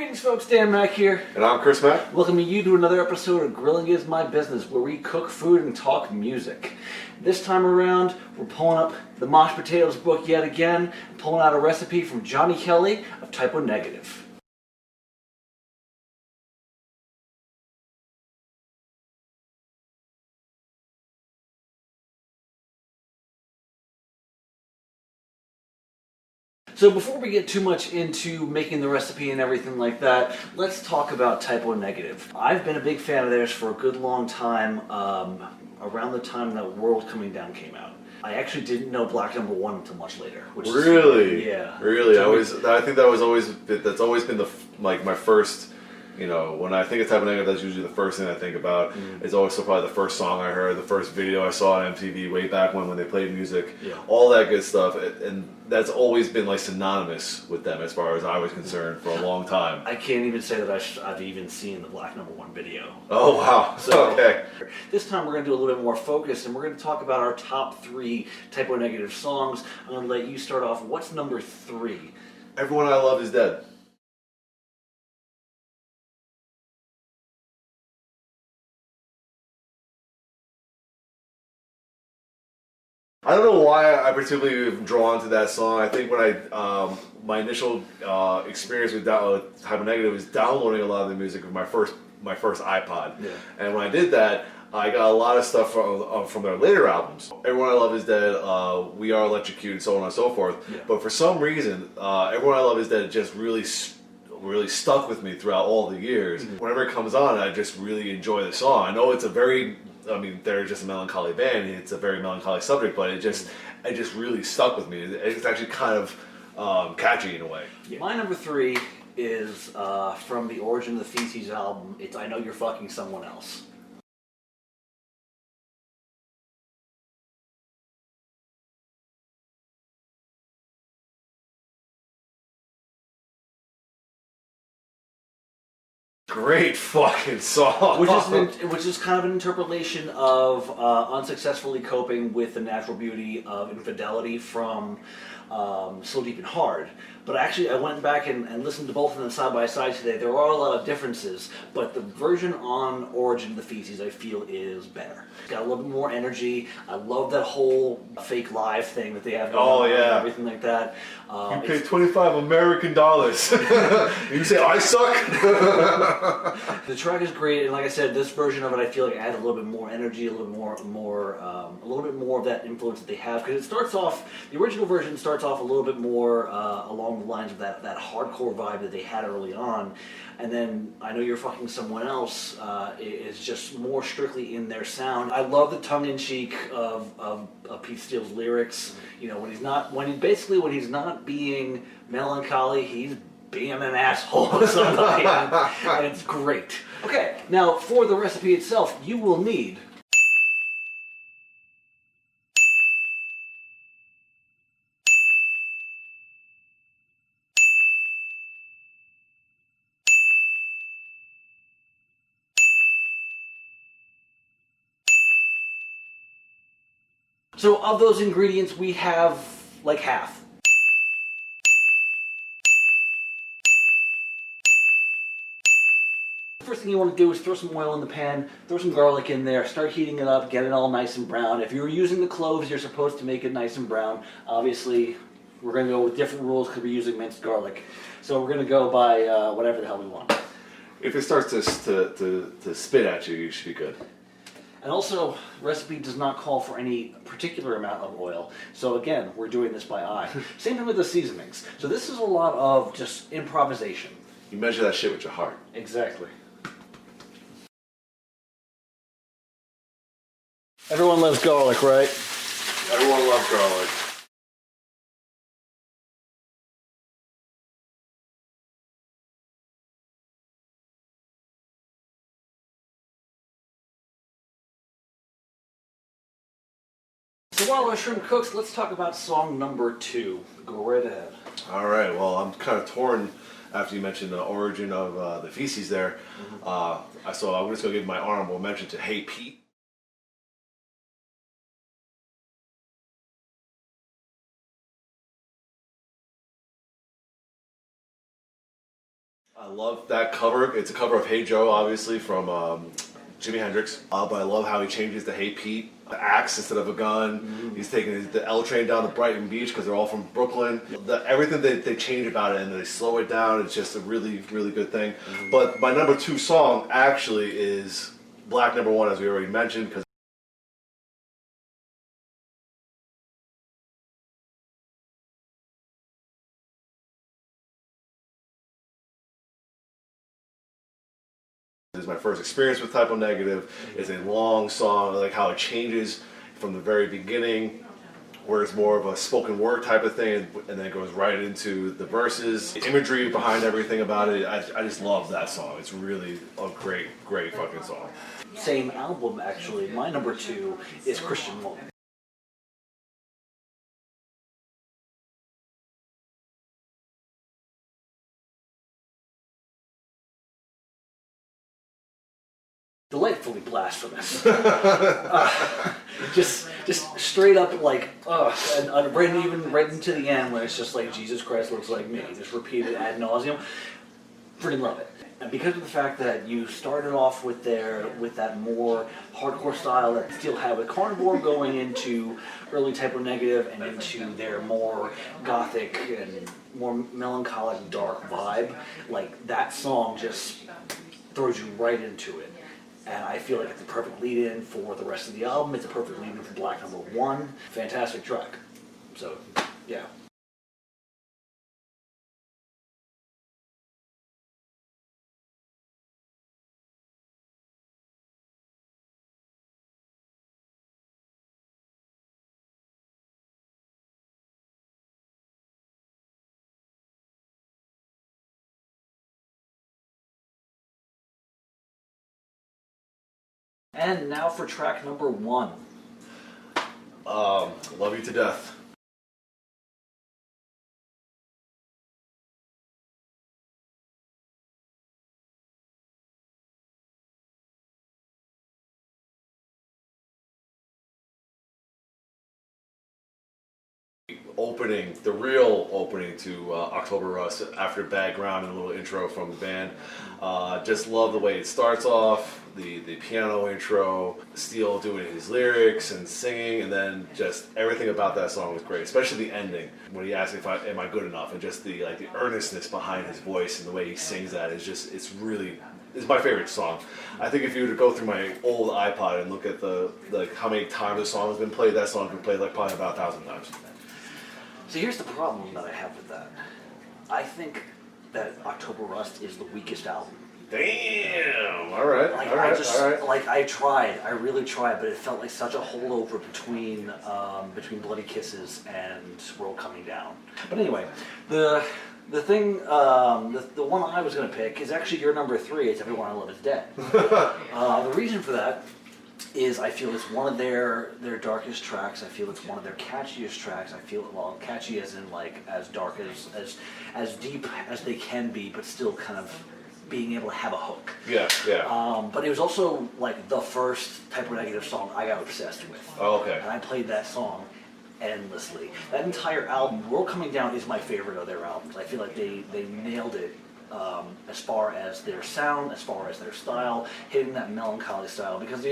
Greetings folks, Dan Mack here. And I'm Chris Mack. Welcoming you to another episode of Grilling is My Business, where we cook food and talk music. This time around, we're pulling up the Mosh Potatoes book yet again, pulling out a recipe from Johnny Kelly of Type O Negative. So before we get too much into making the recipe and everything like that, let's talk about Type O Negative. I've been a big fan of theirs for a good long time, around the time that World Coming Down came out. I actually didn't know Black No. 1 until much later. Really? Yeah. Really? I think that's always been my first. You know, when I think of Type O Negative, that's usually the first thing I think about. It's also probably the first song I heard, the first video I saw on MTV way back when they played music, all that good stuff. And that's always been like synonymous with them as far as I was concerned for a long time. I can't even say that I've even seen the Black No. 1 video. Oh, wow. So, okay. This time we're going to do a little bit more focused, and we're going to talk about our top 3 Type O Negative songs. I'm going to let you start off. What's number 3? Everyone I Love Is Dead. I don't know why I particularly am drawn to that song. I think when my initial experience with Type O Negative was downloading a lot of the music with my first iPod. Yeah. And when I did that, I got a lot of stuff from their later albums. Everyone I Love Is Dead, We Are Electrocuted, so on and so forth. Yeah. But for some reason, Everyone I Love Is Dead just really stuck with me throughout all the years. Mm-hmm. Whenever it comes on, I just really enjoy the song. I know it's they're just a melancholy band. It's a very melancholy subject, but it just really stuck with me. It's actually kind of catchy in a way. Yeah. My number 3 is from the Origin of the Feces album. It's I Know You're Fucking Someone Else. Great fucking song. Which is kind of an interpolation of unsuccessfully coping with the natural beauty of infidelity from Slow, Deep, and Hard. But actually, I went back and listened to both of them side by side today. There are a lot of differences, but the version on Origin of the Feces, I feel, is better. It's got a little bit more energy. I love that whole fake live thing that they have going on and everything like that. You paid $25 American. You say, I suck? The track is great, and like I said, this version of it, I feel like it had a little bit more energy, a little bit more of that influence that they have. Because it starts off, the original version starts off a little bit more along the lines of that hardcore vibe that they had early on, and then I Know You're Fucking Someone Else is just more strictly in their sound. I love the tongue-in-cheek of Pete Steele's lyrics. You know, when he's not being melancholy, he's being an asshole or something, and it's great. Okay, now for the recipe itself, you will need of those ingredients, we have like half. First thing you want to do is throw some oil in the pan, throw some garlic in there, start heating it up, get it all nice and brown. If you're using the cloves, you're supposed to make it nice and brown. Obviously, we're going to go with different rules because we're using minced garlic. So we're going to go by whatever the hell we want. If it starts to spit at you, you should be good. And also, recipe does not call for any particular amount of oil. So again, we're doing this by eye. Same thing with the seasonings. So this is a lot of just improvisation. You measure that shit with your heart. Exactly. Everyone loves garlic, right? Everyone loves garlic. So while our shrimp cooks, let's talk about song number 2. Go right ahead. All right. Well, I'm kind of torn after you mentioned the Origin of the Feces there. Mm-hmm. So I'm just going to give my honorable mention to Hey Pete. I love that cover. It's a cover of Hey Joe, obviously, from Jimi Hendrix. But I love how he changes the Hey Pete, the axe instead of a gun. Mm-hmm. He's taking the L train down to Brighton Beach because they're all from Brooklyn. Everything they change about it and they slow it down, it's just a really, really good thing. Mm-hmm. But my number 2 song actually is Black Number 1, as we already mentioned, because this is my first experience with Typo Negative. It's a long song, I like how it changes from the very beginning, where it's more of a spoken word type of thing, and then it goes right into the verses. The imagery behind everything about it, I just love that song. It's really a great, great fucking song. Same album, actually. My number 2 is Christian Law. Delightfully blasphemous. Just straight up like, and right into the end when it's just like, Jesus Christ looks like me, just repeated ad nauseum. Freaking love it. And because of the fact that you started off with that more hardcore style that Steel had with Carnivore, going into early Typo Negative and into their more gothic and more melancholic dark vibe, like that song just throws you right into it. And I feel like it's a perfect lead-in for the rest of the album. It's a perfect lead-in for Black Number 1. Fantastic track. So, yeah. And now for track number 1. Love You to Death. Opening, the real opening to October Rust after background and a little intro from the band. Just love the way it starts off, the piano intro, Steele doing his lyrics and singing, and then just everything about that song was great, especially the ending when he asks if am I good enough, and just the earnestness behind his voice and the way he sings that is just, it's my favorite song. I think if you were to go through my old iPod and look at how many times the song has been played, that song's been played like probably about 1,000 times. So here's the problem that I have with that. I think that October Rust is the weakest album. Damn! All right. I really tried, but it felt like such a holdover between Bloody Kisses and World Coming Down. But anyway, the one I was going to pick is actually your number 3. It's Everyone I Love Is Dead. The reason for that is I feel it's one of their darkest tracks. I feel it's one of their catchiest tracks. I feel, well, catchy as in like as dark as deep as they can be, but still kind of being able to have a hook. Yeah. But it was also like the first Typo Negative song I got obsessed with. Oh, okay. And I played that song endlessly. That entire album, World Coming Down, is my favorite of their albums. I feel like they nailed it. As far as their sound, as far as their style, hitting that melancholy style. Because,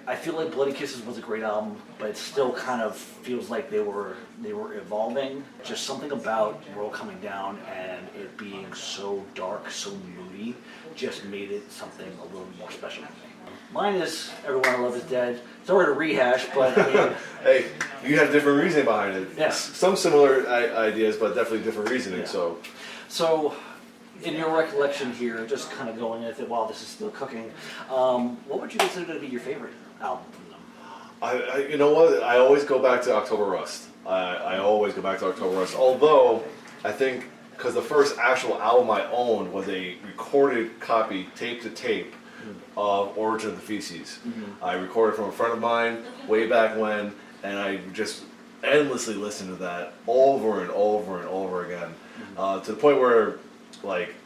I feel like Bloody Kisses was a great album, but it still kind of feels like they were evolving. Just something about World Coming Down and it being so dark, so moody, just made it something a little more special to me. Mine is Everyone I Love Is Dead. Sorry to rehash, but I mean... Hey, you had different reasoning behind it. Yes. Some similar ideas, but definitely different reasoning, yeah. So, in your recollection here, just kind of going with it while this is still cooking, what would you consider to be your favorite album from them? You know what? I always go back to October Rust. I always go back to October Rust. Although, I think, because the first actual album I owned was a recorded copy, tape to tape, of Origin of the Feces. Mm-hmm. I recorded from a friend of mine way back when, and I just endlessly listened to that over and over and over again, to the point where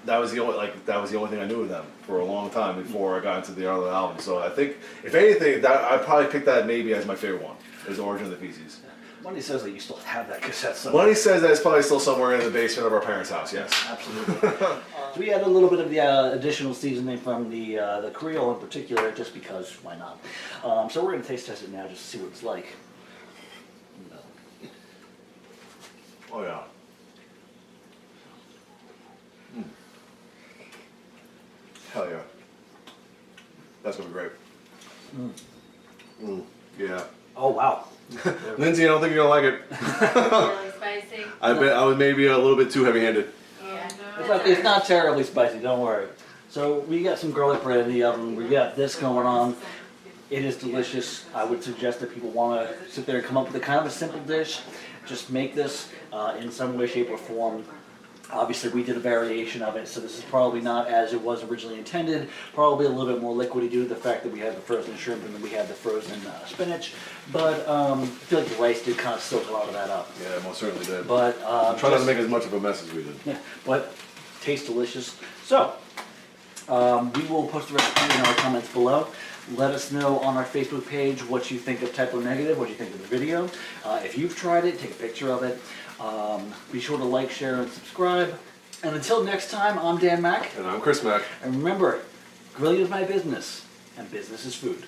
that was the only thing I knew of them for a long time before I got into the other album. So I think, if anything, that I'd probably pick that maybe as my favorite one, is Origin of the Feces. Money says that you still have that cassette somewhere. Money says that it's probably still somewhere in the basement of our parents' house. Yes. Absolutely. So we added a little bit of the additional seasoning from the Creole in particular, just because why not? So we're going to taste test it now just to see what it's like. Oh yeah. Hell yeah. That's gonna be great. Yeah. Oh wow. Lindsay, I don't think you're gonna like it. Really spicy. I bet I was maybe a little bit too heavy-handed. Yeah. It's not terribly spicy, don't worry. So we got some garlic bread in the oven. We got this going on. It is delicious. I would suggest that people want to sit there and come up with a kind of a simple dish. Just make this in some way, shape, or form. Obviously, we did a variation of it, so this is probably not as it was originally intended. Probably a little bit more liquidy due to the fact that we had the frozen shrimp and then we had the frozen spinach. But I feel like the rice did kind of soak a lot of that up. Yeah, most certainly did. But Try not to make as much of a mess as we did. yeah, but tastes delicious. So we will post the recipe in our comments below. Let us know on our Facebook page what you think of Typo Negative, what you think of the video. If you've tried it, take a picture of it. Be sure to like, share, and subscribe. And until next time, I'm Dan Mack. And I'm Chris Mack. And remember, grilling is my business, and business is food.